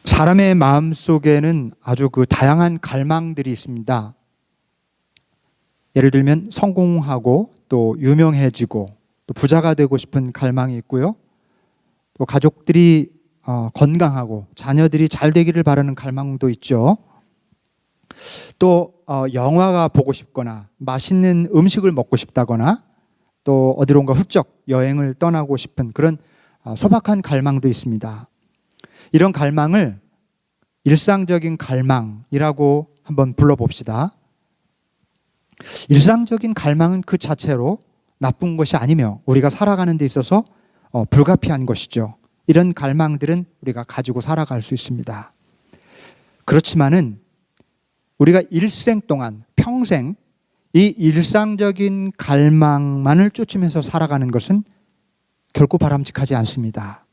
사람의 마음 속에는 아주 다양한 갈망들이 있습니다. 예를 들면 성공하고 또 유명해지고 또 부자가 되고 싶은 갈망이 있고요. 또 가족들이 건강하고 자녀들이 잘 되기를 바라는 갈망도 있죠. 또 영화가 보고 싶거나 맛있는 음식을 먹고 싶다거나 또 어디론가 훌쩍 여행을 떠나고 싶은 그런 소박한 갈망도 있습니다. 이런 갈망을 일상적인 갈망이라고 한번 불러봅시다. 일상적인 갈망은 그 자체로 나쁜 것이 아니며 우리가 살아가는 데 있어서 불가피한 것이죠. 이런 갈망들은 우리가 가지고 살아갈 수 있습니다. 그렇지만은 우리가 일생 동안 평생 이 일상적인 갈망만을 쫓으면서 살아가는 것은 결코 바람직하지 않습니다.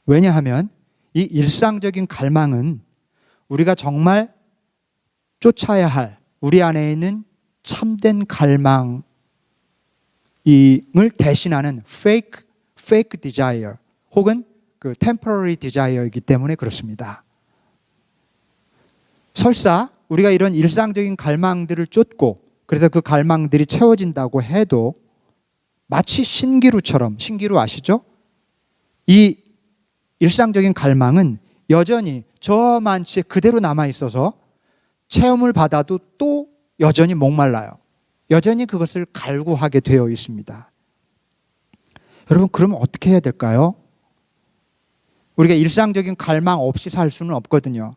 왜냐하면 이 일상적인 갈망은 우리가 정말 쫓아야 할 우리 안에 있는 참된 갈망을 대신하는 fake desire 혹은 temporary desire이기 때문에 그렇습니다. 설사 우리가 이런 일상적인 갈망들을 쫓고 그래서 그 갈망들이 채워진다고 해도 마치 신기루처럼, 신기루 아시죠? 이 일상적인 갈망은 여전히 저 만치에 그대로 남아있어서 체험을 받아도 또 여전히 목말라요. 여전히 그것을 갈구하게 되어 있습니다. 여러분, 그러면 어떻게 해야 될까요? 우리가 일상적인 갈망 없이 살 수는 없거든요.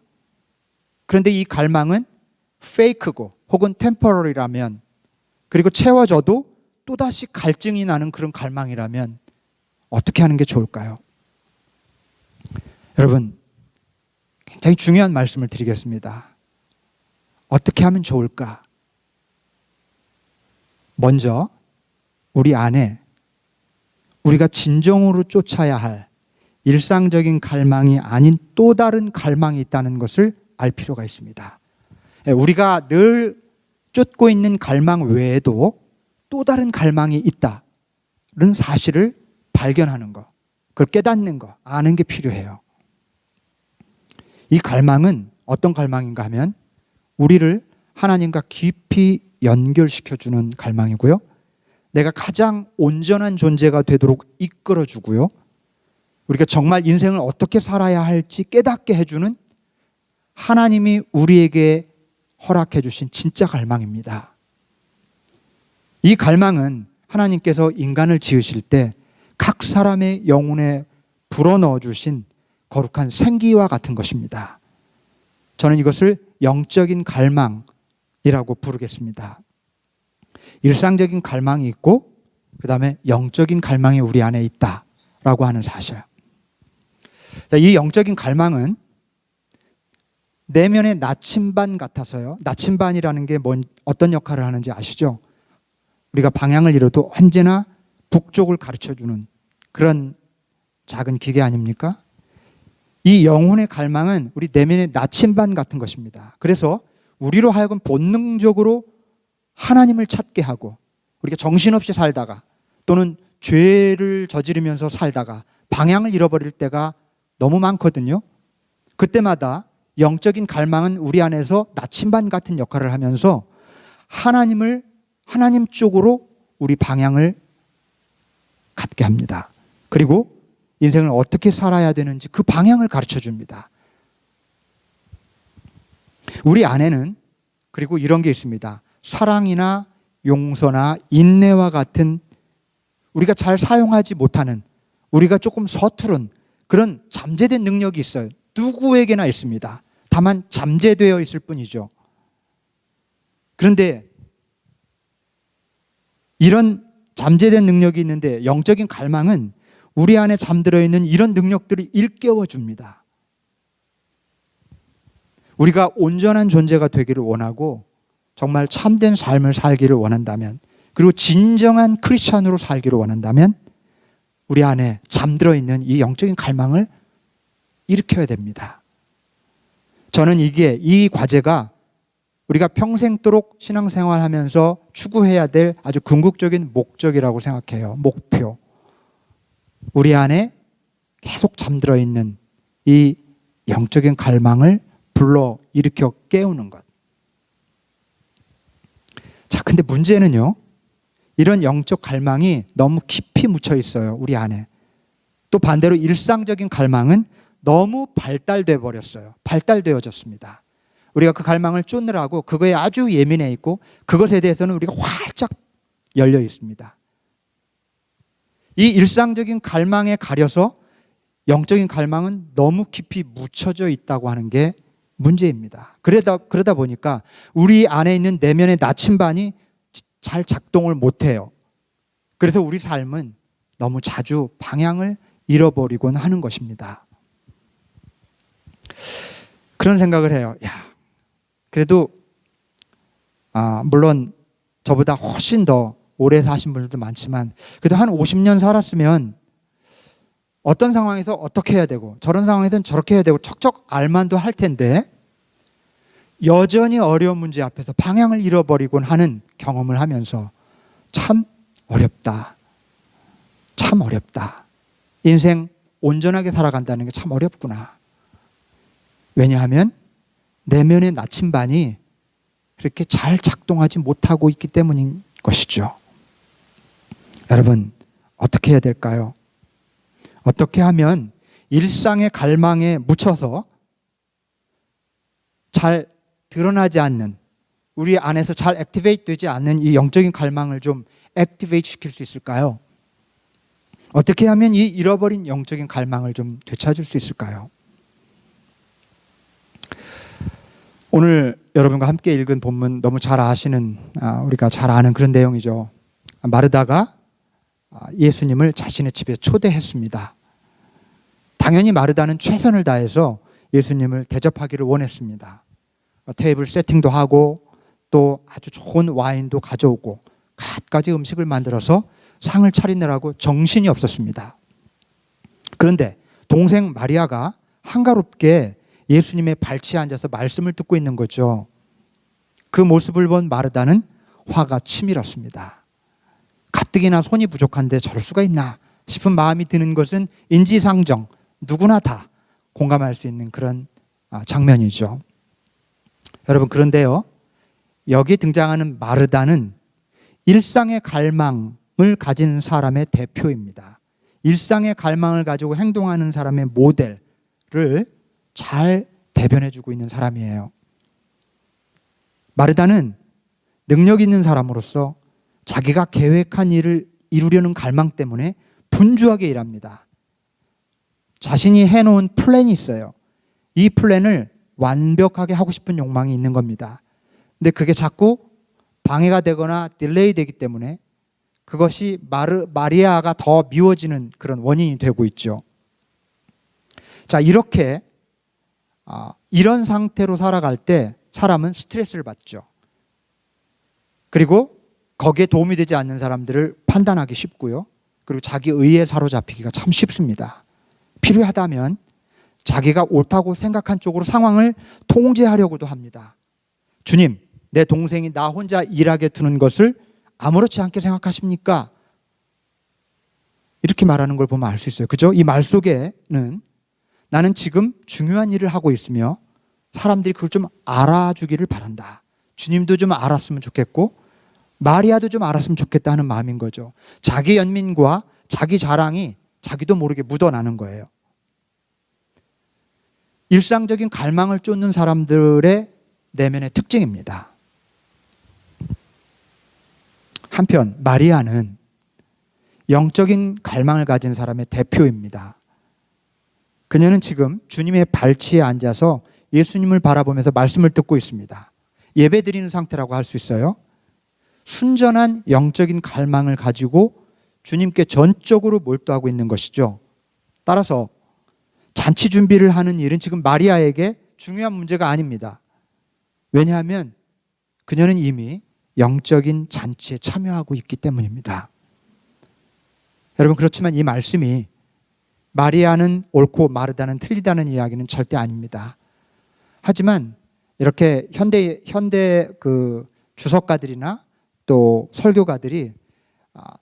그런데 이 갈망은 페이크고 혹은 템포러리라면 그리고 채워져도 또다시 갈증이 나는 그런 갈망이라면 어떻게 하는 게 좋을까요? 여러분, 굉장히 중요한 말씀을 드리겠습니다. 어떻게 하면 좋을까? 먼저 우리 안에 우리가 진정으로 쫓아야 할 일상적인 갈망이 아닌 또 다른 갈망이 있다는 것을 알 필요가 있습니다. 우리가 늘 쫓고 있는 갈망 외에도 또 다른 갈망이 있다는 사실을 발견하는 것, 그걸 깨닫는 것, 아는 게 필요해요. 이 갈망은 어떤 갈망인가 하면 우리를 하나님과 깊이 연결시켜주는 갈망이고요. 내가 가장 온전한 존재가 되도록 이끌어주고요. 우리가 정말 인생을 어떻게 살아야 할지 깨닫게 해주는 하나님이 우리에게 허락해 주신 진짜 갈망입니다. 이 갈망은 하나님께서 인간을 지으실 때 각 사람의 영혼에 불어넣어 주신 거룩한 생기와 같은 것입니다. 저는 이것을 영적인 갈망이라고 부르겠습니다. 일상적인 갈망이 있고 그 다음에 영적인 갈망이 우리 안에 있다라고 하는 사실. 이 영적인 갈망은 내면의 나침반 같아서요. 나침반이라는 게 어떤 역할을 하는지 아시죠? 우리가 방향을 잃어도 언제나 북쪽을 가르쳐주는 그런 작은 기계 아닙니까? 이 영혼의 갈망은 우리 내면의 나침반 같은 것입니다. 그래서 우리로 하여금 본능적으로 하나님을 찾게 하고 우리가 정신없이 살다가 또는 죄를 저지르면서 살다가 방향을 잃어버릴 때가 너무 많거든요. 그때마다 영적인 갈망은 우리 안에서 나침반 같은 역할을 하면서 하나님 쪽으로 우리 방향을 갖게 합니다. 그리고 인생을 어떻게 살아야 되는지 그 방향을 가르쳐 줍니다. 우리 안에는 그리고 이런 게 있습니다. 사랑이나 용서나 인내와 같은 우리가 잘 사용하지 못하는 우리가 조금 서투른 그런 잠재된 능력이 있어요. 누구에게나 있습니다. 다만 잠재되어 있을 뿐이죠. 그런데 이런 잠재된 능력이 있는데 영적인 갈망은 우리 안에 잠들어 있는 이런 능력들을 일깨워 줍니다. 우리가 온전한 존재가 되기를 원하고 정말 참된 삶을 살기를 원한다면 그리고 진정한 크리스찬으로 살기를 원한다면 우리 안에 잠들어 있는 이 영적인 갈망을 일으켜야 됩니다. 저는 이 과제가 우리가 평생도록 신앙생활하면서 추구해야 될 아주 궁극적인 목적이라고 생각해요. 목표. 우리 안에 계속 잠들어 있는 이 영적인 갈망을 불러 일으켜 깨우는 것. 자, 근데 문제는요, 이런 영적 갈망이 너무 깊이 묻혀 있어요, 우리 안에. 또 반대로 일상적인 갈망은 너무 발달돼 버렸어요. 발달되어졌습니다. 우리가 그 갈망을 쫓느라고 그거에 아주 예민해 있고 그것에 대해서는 우리가 활짝 열려 있습니다. 이 일상적인 갈망에 가려서 영적인 갈망은 너무 깊이 묻혀져 있다고 하는 게 문제입니다. 그러다 보니까 우리 안에 있는 내면의 나침반이 잘 작동을 못해요. 그래서 우리 삶은 너무 자주 방향을 잃어버리곤 하는 것입니다. 그런 생각을 해요. 그래도 물론 저보다 훨씬 더 오래 사신 분들도 많지만 그래도 한 50년 살았으면 어떤 상황에서 어떻게 해야 되고 저런 상황에서는 저렇게 해야 되고 척척 알만도 할 텐데 여전히 어려운 문제 앞에서 방향을 잃어버리곤 하는 경험을 하면서 참 어렵다. 참 어렵다. 인생 온전하게 살아간다는 게 참 어렵구나. 왜냐하면 내면의 나침반이 그렇게 잘 작동하지 못하고 있기 때문인 것이죠. 여러분, 어떻게 해야 될까요? 어떻게 하면 일상의 갈망에 묻혀서 잘 드러나지 않는, 우리 안에서 잘 액티베이트 되지 않는 이 영적인 갈망을 좀 액티베이트 시킬 수 있을까요? 어떻게 하면 이 잃어버린 영적인 갈망을 좀 되찾을 수 있을까요? 오늘 여러분과 함께 읽은 본문 너무 잘 아시는, 우리가 잘 아는 그런 내용이죠. 마르다가 예수님을 자신의 집에 초대했습니다. 당연히 마르다는 최선을 다해서 예수님을 대접하기를 원했습니다. 테이블 세팅도 하고 또 아주 좋은 와인도 가져오고 갖가지 음식을 만들어서 상을 차리느라고 정신이 없었습니다. 그런데 동생 마리아가 한가롭게 예수님의 발치에 앉아서 말씀을 듣고 있는 거죠. 그 모습을 본 마르다는 화가 치밀었습니다. 가뜩이나 손이 부족한데 저럴 수가 있나 싶은 마음이 드는 것은 인지상정, 누구나 다 공감할 수 있는 그런 장면이죠. 여러분, 그런데요, 여기 등장하는 마르다는 일상의 갈망을 가진 사람의 대표입니다. 일상의 갈망을 가지고 행동하는 사람의 모델을 잘 대변해주고 있는 사람이에요. 마르다는 능력 있는 사람으로서 자기가 계획한 일을 이루려는 갈망 때문에 분주하게 일합니다. 자신이 해놓은 플랜이 있어요. 이 플랜을 완벽하게 하고 싶은 욕망이 있는 겁니다. 근데 그게 자꾸 방해가 되거나 딜레이 되기 때문에 그것이 마리아가 더 미워지는 그런 원인이 되고 있죠. 자, 이렇게 이런 상태로 살아갈 때 사람은 스트레스를 받죠. 그리고 거기에 도움이 되지 않는 사람들을 판단하기 쉽고요. 그리고 자기 의에 사로잡히기가 참 쉽습니다. 필요하다면 자기가 옳다고 생각한 쪽으로 상황을 통제하려고도 합니다. 주님, 내 동생이 나 혼자 일하게 두는 것을 아무렇지 않게 생각하십니까? 이렇게 말하는 걸 보면 알 수 있어요. 그죠? 이 말 속에는 나는 지금 중요한 일을 하고 있으며 사람들이 그걸 좀 알아주기를 바란다. 주님도 좀 알았으면 좋겠고 마리아도 좀 알았으면 좋겠다는 마음인 거죠. 자기 연민과 자기 자랑이 자기도 모르게 묻어나는 거예요. 일상적인 갈망을 쫓는 사람들의 내면의 특징입니다. 한편 마리아는 영적인 갈망을 가진 사람의 대표입니다. 그녀는 지금 주님의 발치에 앉아서 예수님을 바라보면서 말씀을 듣고 있습니다. 예배 드리는 상태라고 할 수 있어요. 순전한 영적인 갈망을 가지고 주님께 전적으로 몰두하고 있는 것이죠. 따라서 잔치 준비를 하는 일은 지금 마리아에게 중요한 문제가 아닙니다. 왜냐하면 그녀는 이미 영적인 잔치에 참여하고 있기 때문입니다. 여러분, 그렇지만 이 말씀이 마리아는 옳고 마르다는 틀리다는 이야기는 절대 아닙니다. 하지만 이렇게 현대 그 주석가들이나 또 설교가들이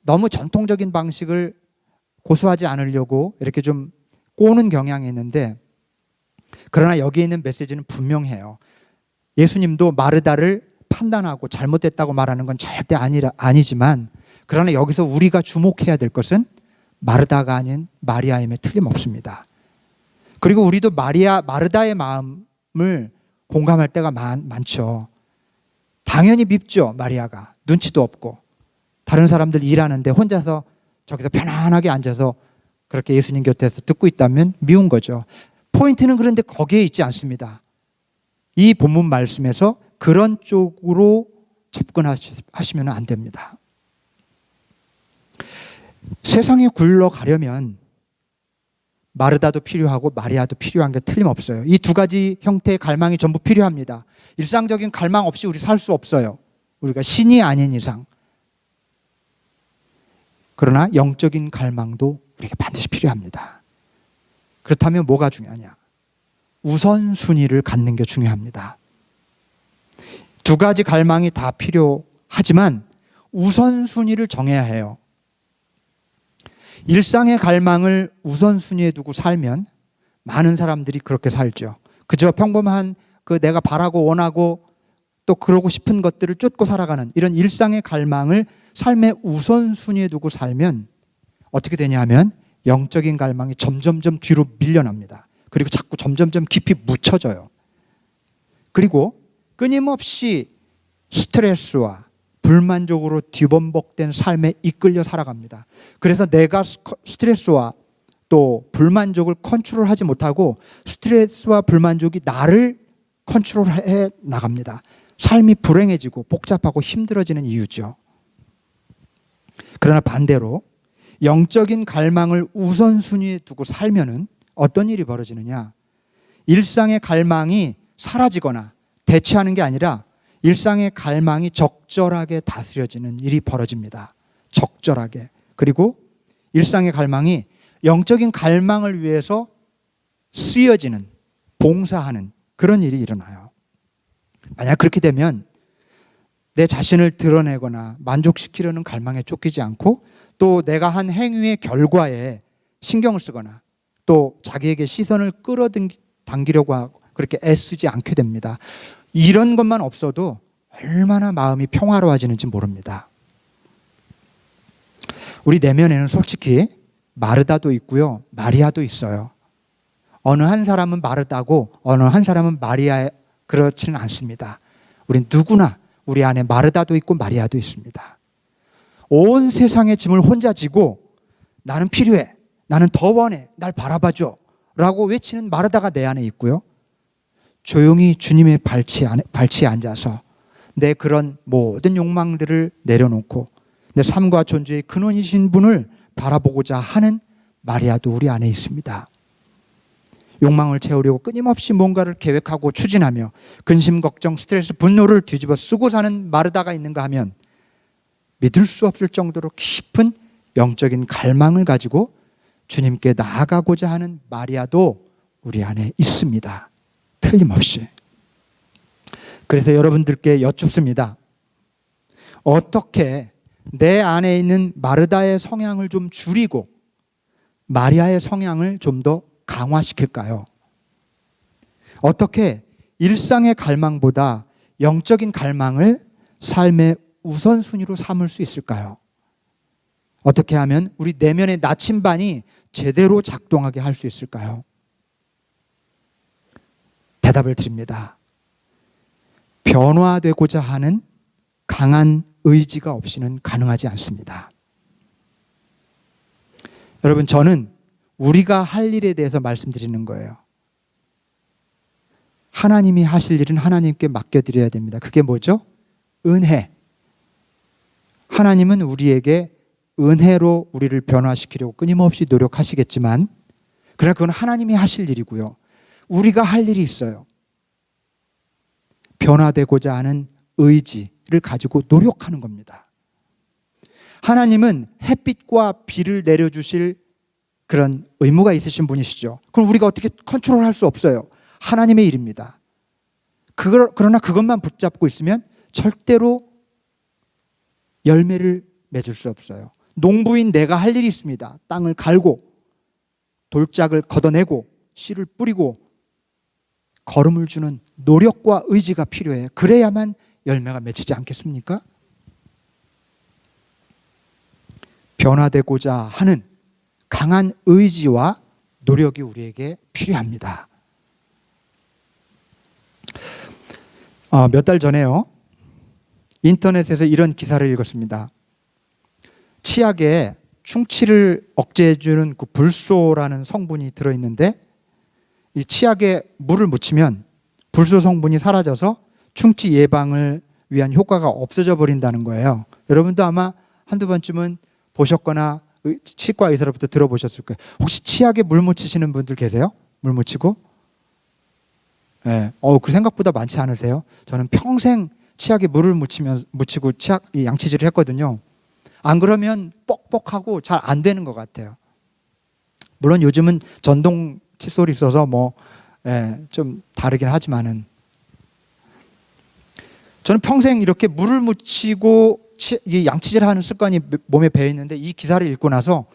너무 전통적인 방식을 고수하지 않으려고 이렇게 좀 꼬는 경향이 있는데 그러나 여기에 있는 메시지는 분명해요. 예수님도 마르다를 판단하고 잘못됐다고 말하는 건 절대 아니지만, 그러나 여기서 우리가 주목해야 될 것은 마르다가 아닌 마리아임에 틀림없습니다. 그리고 우리도 마르다의 마음을 공감할 때가 많죠. 당연히 밉죠. 마리아가 눈치도 없고 다른 사람들 일하는데 혼자서 저기서 편안하게 앉아서 그렇게 예수님 곁에서 듣고 있다면 미운 거죠. 포인트는 그런데 거기에 있지 않습니다. 이 본문 말씀에서 그런 쪽으로 접근하시면 안 됩니다. 세상에 굴러가려면 마르다도 필요하고 마리아도 필요한 게 틀림없어요. 이 두 가지 형태의 갈망이 전부 필요합니다. 일상적인 갈망 없이 우리 살 수 없어요. 우리가 신이 아닌 이상. 그러나 영적인 갈망도 우리에게 반드시 필요합니다. 그렇다면 뭐가 중요하냐? 우선순위를 갖는 게 중요합니다. 두 가지 갈망이 다 필요하지만 우선순위를 정해야 해요. 일상의 갈망을 우선순위에 두고 살면 많은 사람들이 그렇게 살죠. 그저 평범한 내가 바라고 원하고 또 그러고 싶은 것들을 쫓고 살아가는 이런 일상의 갈망을 삶의 우선순위에 두고 살면 어떻게 되냐 하면 영적인 갈망이 점점점 뒤로 밀려납니다. 그리고 자꾸 점점점 깊이 묻혀져요. 그리고 끊임없이 스트레스와 불만족으로 뒤범벅된 삶에 이끌려 살아갑니다. 그래서 내가 스트레스와 또 불만족을 컨트롤하지 못하고 스트레스와 불만족이 나를 컨트롤해 나갑니다. 삶이 불행해지고 복잡하고 힘들어지는 이유죠. 그러나 반대로 영적인 갈망을 우선순위에 두고 살면은 어떤 일이 벌어지느냐? 일상의 갈망이 사라지거나 대체하는 게 아니라 일상의 갈망이 적절하게 다스려지는 일이 벌어집니다. 적절하게. 그리고 일상의 갈망이 영적인 갈망을 위해서 쓰여지는, 봉사하는 그런 일이 일어나요. 만약 그렇게 되면 내 자신을 드러내거나 만족시키려는 갈망에 쫓기지 않고 또 내가 한 행위의 결과에 신경을 쓰거나 또 자기에게 시선을 끌어당기려고 하고 그렇게 애쓰지 않게 됩니다. 이런 것만 없어도 얼마나 마음이 평화로워지는지 모릅니다. 우리 내면에는 솔직히 마르다도 있고요, 마리아도 있어요. 어느 한 사람은 마르다고 어느 한 사람은 마리아, 그렇지는 않습니다. 우린 누구나 우리 안에 마르다도 있고 마리아도 있습니다. 온 세상의 짐을 혼자 지고 나는 필요해, 나는 더 원해, 날 바라봐줘 라고 외치는 마르다가 내 안에 있고요, 조용히 주님의 발치에 앉아서 내 그런 모든 욕망들을 내려놓고 내 삶과 존재의 근원이신 분을 바라보고자 하는 마리아도 우리 안에 있습니다. 욕망을 채우려고 끊임없이 뭔가를 계획하고 추진하며 근심, 걱정, 스트레스, 분노를 뒤집어 쓰고 사는 마르다가 있는가 하면 믿을 수 없을 정도로 깊은 영적인 갈망을 가지고 주님께 나아가고자 하는 마리아도 우리 안에 있습니다. 틀림없이. 그래서 여러분들께 여쭙습니다. 어떻게 내 안에 있는 마르다의 성향을 좀 줄이고 마리아의 성향을 좀 더 강화시킬까요? 어떻게 일상의 갈망보다 영적인 갈망을 삶의 우선순위로 삼을 수 있을까요? 어떻게 하면 우리 내면의 나침반이 제대로 작동하게 할 수 있을까요? 대답을 드립니다. 변화되고자 하는 강한 의지가 없이는 가능하지 않습니다. 여러분, 저는 우리가 할 일에 대해서 말씀드리는 거예요. 하나님이 하실 일은 하나님께 맡겨드려야 됩니다. 그게 뭐죠? 은혜. 하나님은 우리에게 은혜로 우리를 변화시키려고 끊임없이 노력하시겠지만, 그러나 그건 하나님이 하실 일이고요, 우리가 할 일이 있어요. 변화되고자 하는 의지를 가지고 노력하는 겁니다. 하나님은 햇빛과 비를 내려주실 그런 의무가 있으신 분이시죠. 그럼 우리가 어떻게 컨트롤할 수 없어요. 하나님의 일입니다. 그러나 그것만 붙잡고 있으면 절대로 열매를 맺을 수 없어요. 농부인 내가 할 일이 있습니다. 땅을 갈고 돌짝을 걷어내고 씨를 뿌리고 걸음을 주는 노력과 의지가 필요해요. 그래야만 열매가 맺히지 않겠습니까? 변화되고자 하는 강한 의지와 노력이 우리에게 필요합니다. 몇 달 전에요, 인터넷에서 이런 기사를 읽었습니다. 치약에 충치를 억제해주는 그 불소라는 성분이 들어있는데, 이 치약에 물을 묻히면 불소 성분이 사라져서 충치 예방을 위한 효과가 없어져 버린다는 거예요. 여러분도 아마 한두 번쯤은 보셨거나 치과 의사로부터 들어보셨을 거예요. 혹시 치약에 물 묻히시는 분들 계세요? 물 묻히고? 네. 그 생각보다 많지 않으세요? 저는 평생 치약에 물을 묻히고 양치질을 했거든요. 안 그러면 뻑뻑하고 잘 안 되는 것 같아요. 물론 요즘은 전동 칫솔이 있어서 좀 다르긴 하지만은, 저는 평생 이렇게 물을 묻히고 양치질을 하는 습관이 몸에 배어 있는데, 이 기사를 읽고 나서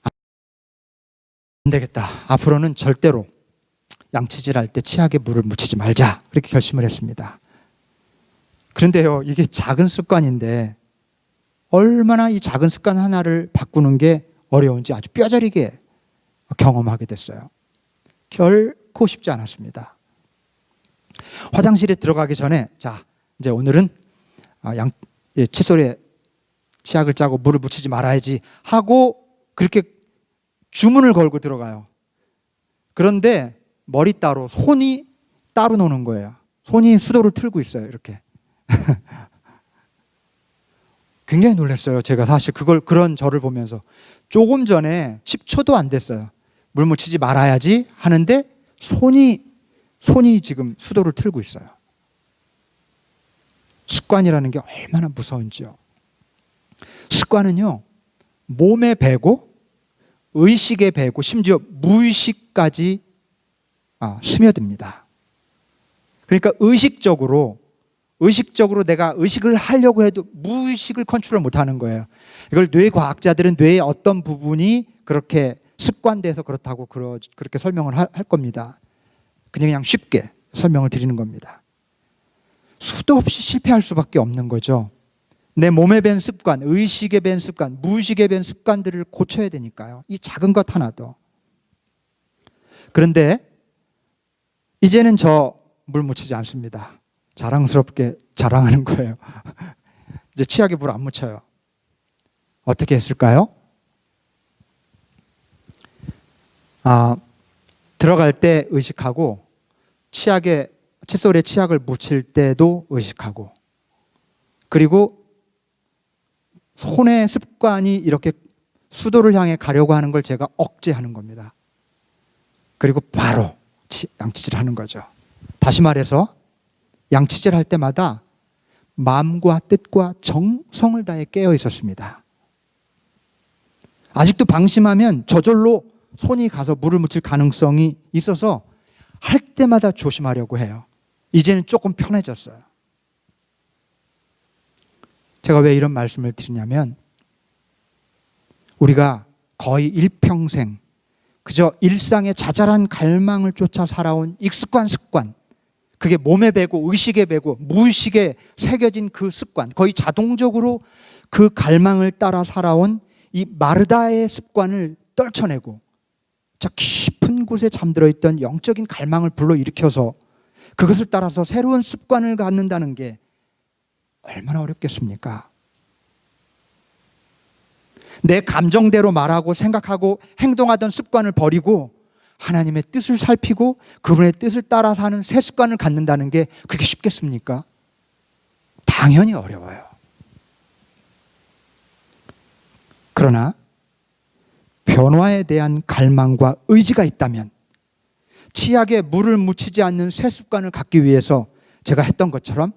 안 되겠다, 앞으로는 절대로 양치질 할 때 치약에 물을 묻히지 말자, 그렇게 결심을 했습니다. 그런데요, 이게 작은 습관인데 얼마나 이 작은 습관 하나를 바꾸는 게 어려운지 아주 뼈저리게 경험하게 됐어요. 결코 쉽지 않았습니다. 화장실에 들어가기 전에, 자, 이제 오늘은 칫솔에 치약을 짜고 물을 묻히지 말아야지 하고 그렇게 주문을 걸고 들어가요. 그런데 머리 따로, 손이 따로 노는 거예요. 손이 수도를 틀고 있어요, 이렇게. 굉장히 놀랐어요. 제가 사실 그런 저를 보면서 조금 전에 10초도 안 됐어요. 물 묻히지 말아야지 하는데 손이 지금 수도를 틀고 있어요. 습관이라는 게 얼마나 무서운지요. 습관은요, 몸에 배고 의식에 배고 심지어 무의식까지 스며듭니다. 그러니까 의식적으로 내가 의식을 하려고 해도 무의식을 컨트롤 못하는 거예요. 이걸 뇌과학자들은 뇌의 어떤 부분이 그렇게 습관돼서 그렇다고 그렇게 설명을 할 겁니다. 그냥 쉽게 설명을 드리는 겁니다. 수도 없이 실패할 수밖에 없는 거죠. 내 몸에 밴 습관, 의식에 밴 습관, 무의식에 밴 습관들을 고쳐야 되니까요. 이 작은 것 하나도. 그런데 이제는 저 물 묻히지 않습니다. 자랑스럽게 자랑하는 거예요. 이제 치약에 물 안 묻혀요. 어떻게 했을까요? 들어갈 때 의식하고, 칫솔에 치약을 묻힐 때도 의식하고, 그리고 손의 습관이 이렇게 수도를 향해 가려고 하는 걸 제가 억제하는 겁니다. 그리고 바로 양치질 하는 거죠. 다시 말해서 양치질 할 때마다 마음과 뜻과 정성을 다해 깨어 있었습니다. 아직도 방심하면 저절로 손이 가서 물을 묻힐 가능성이 있어서 할 때마다 조심하려고 해요. 이제는 조금 편해졌어요. 제가 왜 이런 말씀을 드리냐면, 우리가 거의 일평생 그저 일상의 자잘한 갈망을 쫓아 살아온 익숙한 습관, 그게 몸에 배고 의식에 배고 무의식에 새겨진 그 습관, 거의 자동적으로 그 갈망을 따라 살아온 이 마르다의 습관을 떨쳐내고 저 깊은 곳에 잠들어 있던 영적인 갈망을 불러일으켜서 그것을 따라서 새로운 습관을 갖는다는 게 얼마나 어렵겠습니까? 내 감정대로 말하고 생각하고 행동하던 습관을 버리고 하나님의 뜻을 살피고 그분의 뜻을 따라 사는 새 습관을 갖는다는 게 그게 쉽겠습니까? 당연히 어려워요. 그러나 변화에 대한 갈망과 의지가 있다면 치약에 물을 묻히지 않는 새 습관을 갖기 위해서 제가 했던 것처럼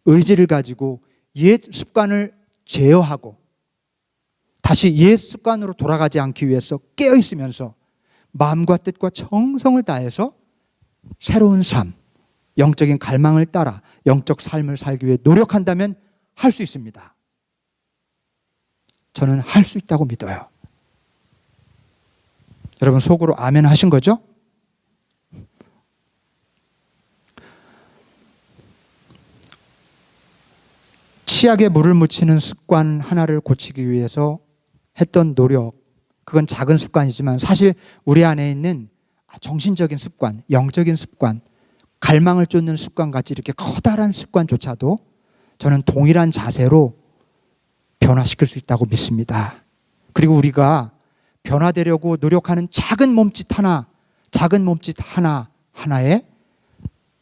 의지를 가지고 옛 습관을 제어하고 다시 옛 습관으로 돌아가지 않기 위해서 깨어 있으면서 마음과 뜻과 정성을 다해서 새로운 삶, 영적인 갈망을 따라 영적 삶을 살기 위해 노력한다면 할 수 있습니다. 저는 할 수 있다고 믿어요. 여러분 속으로 아멘 하신 거죠? 치약에 물을 묻히는 습관 하나를 고치기 위해서 했던 노력, 그건 작은 습관이지만 사실 우리 안에 있는 정신적인 습관, 영적인 습관, 갈망을 쫓는 습관같이 이렇게 커다란 습관조차도 저는 동일한 자세로 변화시킬 수 있다고 믿습니다. 그리고 우리가 변화되려고 노력하는 작은 몸짓 하나하나에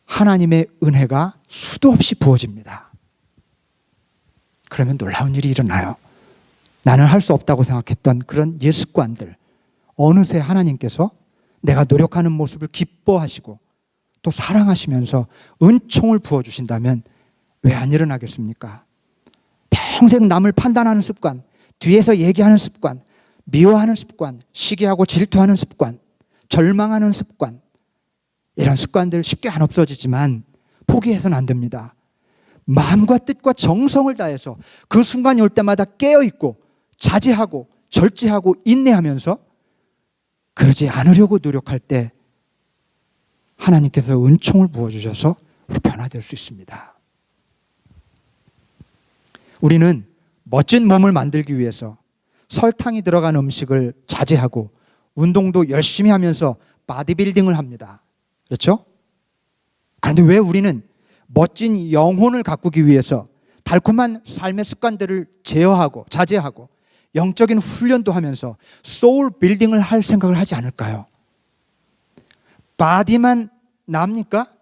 하나님의 은혜가 수도 없이 부어집니다. 그러면 놀라운 일이 일어나요. 나는 할 수 없다고 생각했던 그런 옛 습관들, 어느새 하나님께서 내가 노력하는 모습을 기뻐하시고 또 사랑하시면서 은총을 부어주신다면 왜 안 일어나겠습니까? 평생 남을 판단하는 습관, 뒤에서 얘기하는 습관, 미워하는 습관, 시기하고 질투하는 습관, 절망하는 습관, 이런 습관들 쉽게 안 없어지지만 포기해서는 안 됩니다. 마음과 뜻과 정성을 다해서 그 순간이 올 때마다 깨어있고 자제하고 절제하고 인내하면서 그러지 않으려고 노력할 때 하나님께서 은총을 부어주셔서 우리 변화될 수 있습니다. 우리는 멋진 몸을 만들기 위해서 설탕이 들어간 음식을 자제하고 운동도 열심히 하면서 바디빌딩을 합니다. 그렇죠? 그런데 왜 우리는 멋진 영혼을 가꾸기 위해서 달콤한 삶의 습관들을 제어하고 자제하고 영적인 훈련도 하면서 소울 빌딩을 할 생각을 하지 않을까요? 바디만 납니까?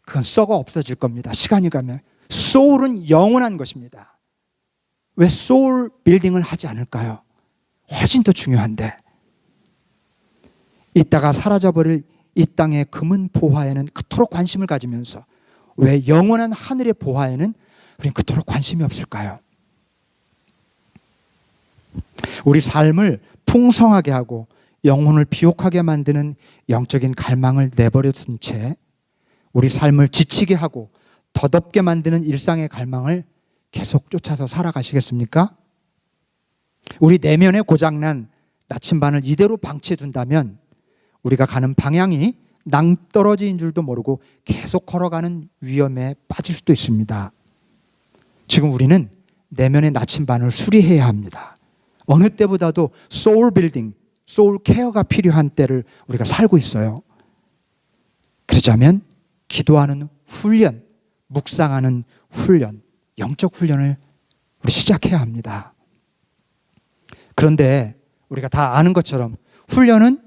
그건 썩어 없어질 겁니다. 시간이 가면. 소울은 영원한 것입니다. 왜 소울 빌딩을 하지 않을까요? 훨씬 더 중요한데. 이따가 사라져버릴 이 땅의 금은 보화에는 그토록 관심을 가지면서 왜 영원한 하늘의 보화에는 우리는 그토록 관심이 없을까요? 우리 삶을 풍성하게 하고 영혼을 비옥하게 만드는 영적인 갈망을 내버려 둔 채 우리 삶을 지치게 하고 덧없게 만드는 일상의 갈망을 계속 쫓아서 살아가시겠습니까? 우리 내면에 고장난 나침반을 이대로 방치해 둔다면 우리가 가는 방향이 낭떠러지인 줄도 모르고 계속 걸어가는 위험에 빠질 수도 있습니다. 지금 우리는 내면의 나침반을 수리해야 합니다. 어느 때보다도 소울 빌딩, 소울 케어가 필요한 때를 우리가 살고 있어요. 그러자면 기도하는 훈련, 묵상하는 훈련, 영적 훈련을 우리 시작해야 합니다. 그런데 우리가 다 아는 것처럼 훈련은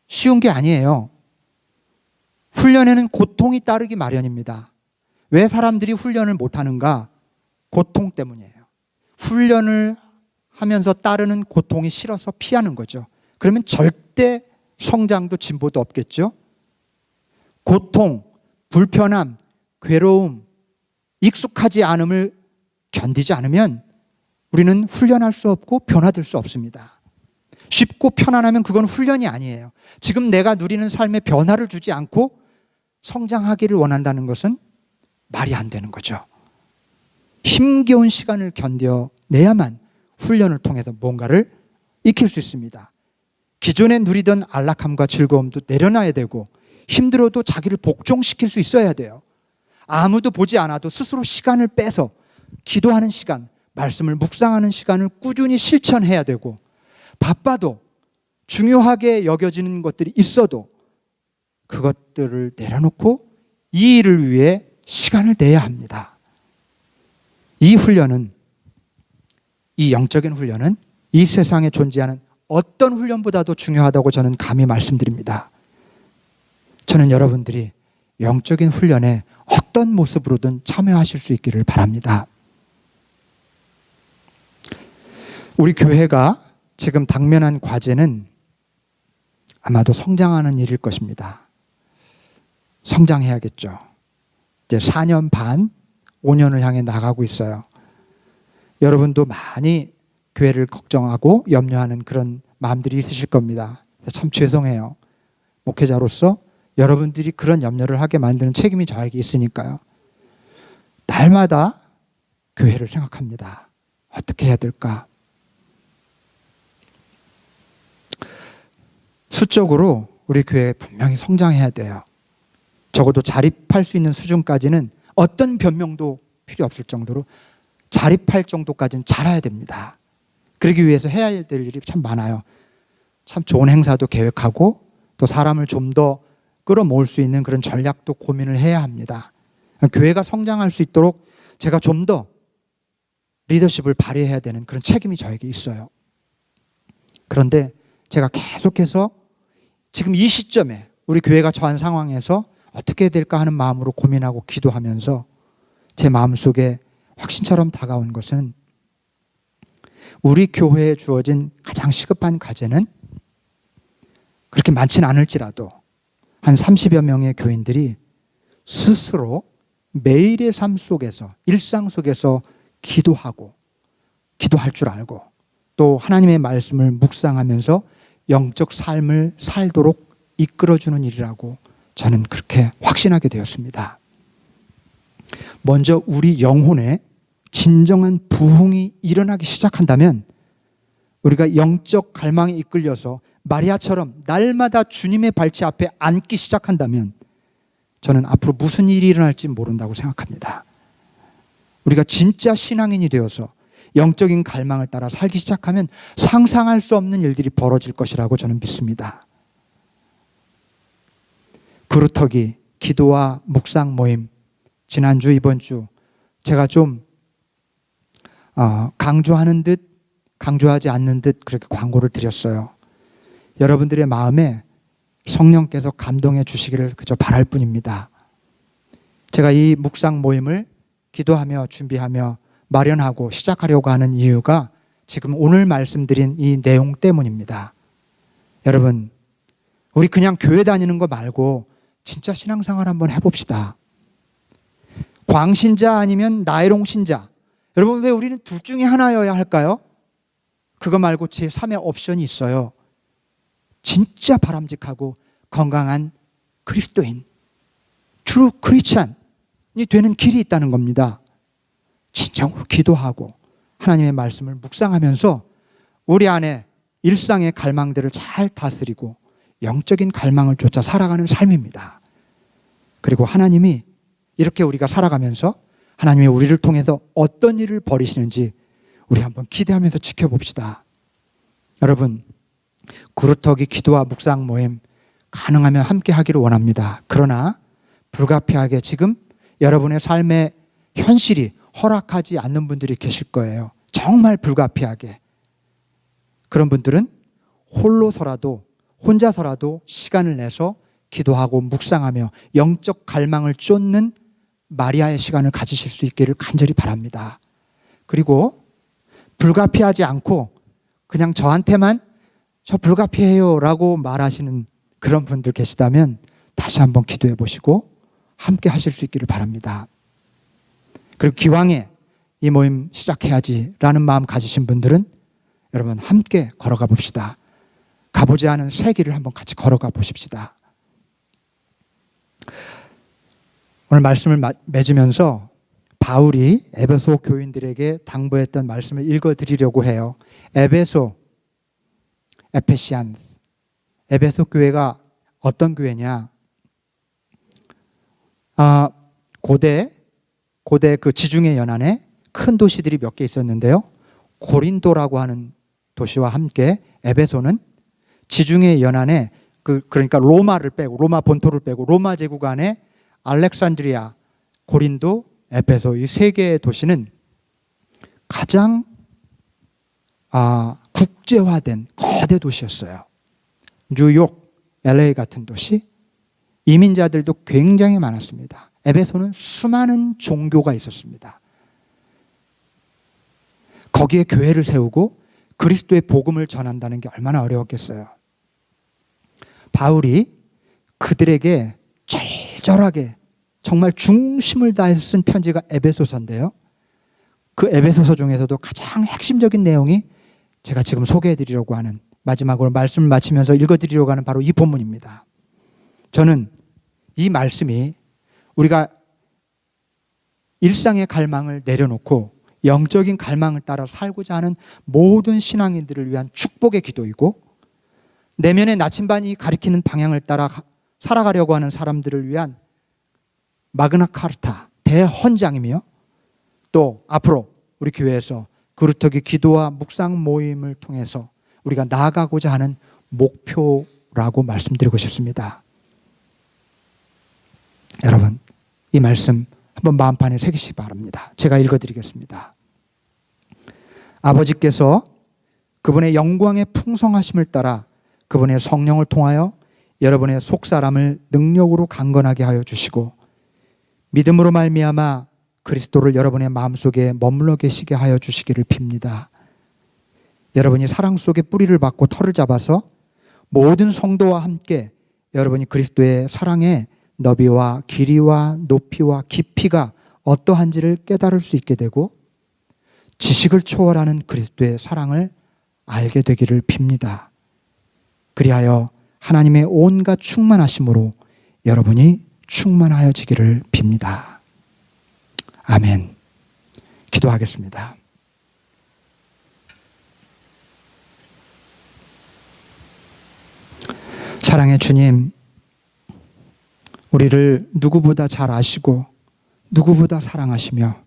쉬운 게 아니에요. 훈련에는 고통이 따르기 마련입니다. 왜 사람들이 훈련을 못하는가? 고통 때문이에요. 훈련을 하면서 따르는 고통이 싫어서 피하는 거죠. 그러면 절대 성장도 진보도 없겠죠. 고통, 불편함, 괴로움, 익숙하지 않음을 견디지 않으면 우리는 훈련할 수 없고 변화될 수 없습니다. 쉽고 편안하면 그건 훈련이 아니에요. 지금 내가 누리는 삶에 변화를 주지 않고 성장하기를 원한다는 말이 안 되는 거죠. 힘겨운 시간을 견뎌내야만 훈련을 통해서 뭔가를 익힐 수 있습니다. 기존에 누리던 안락함과 즐거움도 내려놔야 되고 힘들어도 자기를 복종시킬 수 있어야 돼요. 아무도 보지 않아도 스스로 시간을 빼서 기도하는 시간, 말씀을 묵상하는 시간을 꾸준히 실천해야 되고 바빠도 중요하게 여겨지는 것들이 있어도 그것들을 내려놓고 이 일을 위해 시간을 내야 합니다. 이 훈련은, 이 영적인 훈련은 이 세상에 존재하는 어떤 훈련보다도 중요하다고 저는 감히 말씀드립니다. 저는 여러분들이 영적인 훈련에 어떤 모습으로든 참여하실 수 있기를 바랍니다. 우리 교회가 지금 당면한 과제는 아마도 성장하는 일일 것입니다. 성장해야겠죠. 이제 4년 반, 5년을 향해 나가고 있어요. 여러분도 많이 교회를 걱정하고 염려하는 그런 마음들이 있으실 겁니다. 참 죄송해요. 목회자로서 여러분들이 그런 염려를 하게 만드는 책임이 저에게 있으니까요. 날마다 교회를 생각합니다. 어떻게 해야 될까? 수적으로 우리 교회 분명히 성장해야 돼요. 적어도 자립할 수 있는 수준까지는 어떤 변명도 필요 없을 정도로 자립할 정도까지는 자라야 됩니다. 그러기 위해서 해야 될 일이 참 많아요. 참 좋은 행사도 계획하고 또 사람을 좀 더 끌어모을 수 있는 그런 전략도 고민을 해야 합니다. 교회가 성장할 수 있도록 제가 좀 더 리더십을 발휘해야 되는 그런 책임이 저에게 있어요. 그런데 제가 계속해서 지금 이 시점에 우리 교회가 처한 상황에서 어떻게 해야 될까 하는 마음으로 고민하고 기도하면서 제 마음속에 확신처럼 다가온 것은 우리 교회에 주어진 가장 시급한 과제는 그렇게 많지는 않을지라도 한 30여 명의 교인들이 스스로 매일의 삶 속에서 일상 속에서 기도하고 기도할 줄 알고 또 하나님의 말씀을 묵상하면서 영적 삶을 살도록 이끌어주는 일이라고 저는 그렇게 확신하게 되었습니다. 먼저 우리 영혼에 진정한 부흥이 일어나기 시작한다면 우리가 영적 갈망에 이끌려서 마리아처럼 날마다 주님의 발치 앞에 앉기 시작한다면 저는 앞으로 무슨 일이 일어날지 모른다고 생각합니다. 우리가 진짜 신앙인이 되어서 영적인 갈망을 따라 살기 시작하면 상상할 수 없는 일들이 벌어질 것이라고 저는 믿습니다. 그루터기 기도와 묵상 모임 지난주 이번 주 제가 좀 강조하는 듯 강조하지 않는 듯 그렇게 광고를 드렸어요. 여러분들의 마음에 성령께서 감동해 주시기를 그저 바랄 뿐입니다. 제가 이 묵상 모임을 기도하며 준비하며 마련하고 시작하려고 하는 이유가 지금 오늘 말씀드린 이 내용 때문입니다. 여러분, 우리 그냥 교회 다니는 거 말고 진짜 신앙생활 한번 해봅시다. 광신자 아니면 나이롱 신자. 여러분, 왜 우리는 둘 중에 하나여야 할까요? 그거 말고 제3의 옵션이 있어요. 진짜 바람직하고 건강한 그리스도인, 트루 크리스찬이 되는 길이 있다는 겁니다. 진정으로 기도하고 하나님의 말씀을 묵상하면서 우리 안에 일상의 갈망들을 잘 다스리고 영적인 갈망을 쫓아 살아가는 삶입니다. 그리고 하나님이 이렇게 우리가 살아가면서 하나님이 우리를 통해서 어떤 일을 벌이시는지 우리 한번 기대하면서 지켜봅시다. 여러분, 그루터기 기도와 묵상 모임 가능하면 함께 하기를 원합니다. 그러나 불가피하게 지금 여러분의 삶의 현실이 허락하지 않는 분들이 계실 거예요. 정말 불가피하게. 그런 분들은 혼자서라도 시간을 내서 기도하고 묵상하며 영적 갈망을 쫓는 마리아의 시간을 가지실 수 있기를 간절히 바랍니다. 그리고 불가피하지 않고 그냥 저한테만 저 불가피해요 라고 말하시는 그런 분들 계시다면 다시 한번 기도해 보시고 함께 하실 수 있기를 바랍니다. 그리고 기왕에 이 모임 시작해야지 라는 마음 가지신 분들은 여러분 함께 걸어가 봅시다. 가보지 않은 새 길을 한번 같이 걸어가 보십시다. 오늘 말씀을 맺으면서 바울이 에베소 교인들에게 당부했던 말씀을 읽어드리려고 해요. 에페시안스. 에베소 교회가 어떤 교회냐? 고대 그 지중해 연안에 큰 도시들이 몇 개 있었는데요. 고린도라고 하는 도시와 함께 에베소는 지중해 연안에 그러니까 로마를 빼고 로마 본토를 빼고 로마 제국 안에 알렉산드리아, 고린도, 에베소 이 세 개의 도시는 가장 국제화된 거대 도시였어요. 뉴욕, LA 같은 도시, 이민자들도 굉장히 많았습니다. 에베소는 수많은 종교가 있었습니다. 거기에 교회를 세우고 그리스도의 복음을 전한다는 게 얼마나 어려웠겠어요. 바울이 그들에게 절절하게 정말 중심을 다해서 쓴 편지가 에베소서인데요. 그 에베소서 중에서도 가장 핵심적인 내용이 제가 지금 소개해드리려고 하는 마지막으로 말씀을 마치면서 읽어드리려고 하는 바로 이 본문입니다. 저는 이 말씀이 우리가 일상의 갈망을 내려놓고 영적인 갈망을 따라 살고자 하는 모든 신앙인들을 위한 축복의 기도이고 내면의 나침반이 가리키는 방향을 따라 살아가려고 하는 사람들을 위한 마그나 카르타, 대헌장이며 또 앞으로 우리 교회에서 그루터기 기도와 묵상 모임을 통해서 우리가 나아가고자 하는 목표라고 말씀드리고 싶습니다. 여러분, 이 말씀 한번 마음판에 새기시기 바랍니다. 제가 읽어드리겠습니다. 아버지께서 그분의 영광의 풍성하심을 따라 그분의 성령을 통하여 여러분의 속사람을 능력으로 강건하게 하여 주시고 믿음으로 말미암아 그리스도를 여러분의 마음속에 머물러 계시게 하여 주시기를 빕니다. 여러분이 사랑 속에 뿌리를 받고 털을 잡아서 모든 성도와 함께 여러분이 그리스도의 사랑의 너비와 길이와 높이와 깊이가 어떠한지를 깨달을 수 있게 되고 지식을 초월하는 그리스도의 사랑을 알게 되기를 빕니다. 그리하여 하나님의 온갖 충만하심으로 여러분이 충만하여지기를 빕니다. 아멘. 기도하겠습니다. 사랑의 주님, 우리를 누구보다 잘 아시고 누구보다 사랑하시며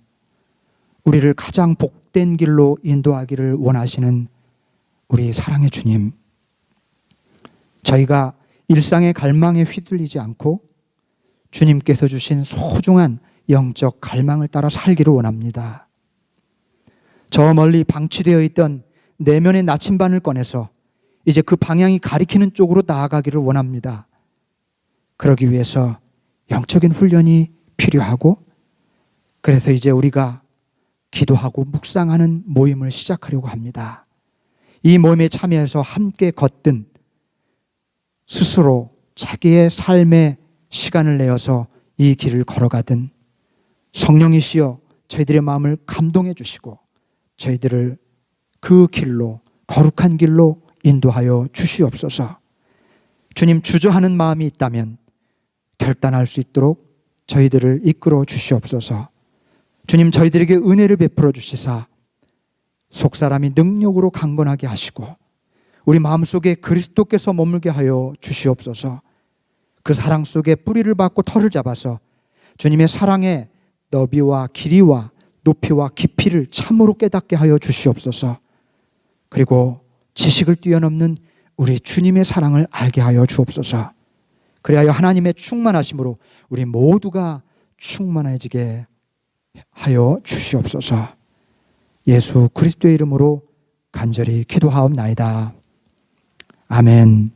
우리를 가장 복된 길로 인도하기를 원하시는 우리 사랑의 주님, 저희가 일상의 갈망에 휘둘리지 않고 주님께서 주신 소중한 영적 갈망을 따라 살기를 원합니다. 저 멀리 방치되어 있던 내면의 나침반을 꺼내서 이제 그 방향이 가리키는 쪽으로 나아가기를 원합니다. 그러기 위해서 영적인 훈련이 필요하고, 그래서 이제 우리가 기도하고 묵상하는 모임을 시작하려고 합니다. 이 모임에 참여해서 함께 걷든 스스로 자기의 삶의 시간을 내어서 이 길을 걸어가든 성령이시여 저희들의 마음을 감동해 주시고 저희들을 그 길로, 거룩한 길로 인도하여 주시옵소서. 주님, 주저하는 마음이 있다면 결단할 수 있도록 저희들을 이끌어 주시옵소서. 주님, 저희들에게 은혜를 베풀어 주시사 속사람이 능력으로 강건하게 하시고 우리 마음속에 그리스도께서 머물게 하여 주시옵소서. 그 사랑 속에 뿌리를 받고 털을 잡아서 주님의 사랑의 너비와 길이와 높이와 깊이를 참으로 깨닫게 하여 주시옵소서. 그리고 지식을 뛰어넘는 우리 주님의 사랑을 알게 하여 주옵소서. 그리하여 하나님의 충만하심으로 우리 모두가 충만해지게 하여 주시옵소서. 예수 그리스도의 이름으로 간절히 기도하옵나이다. 아멘.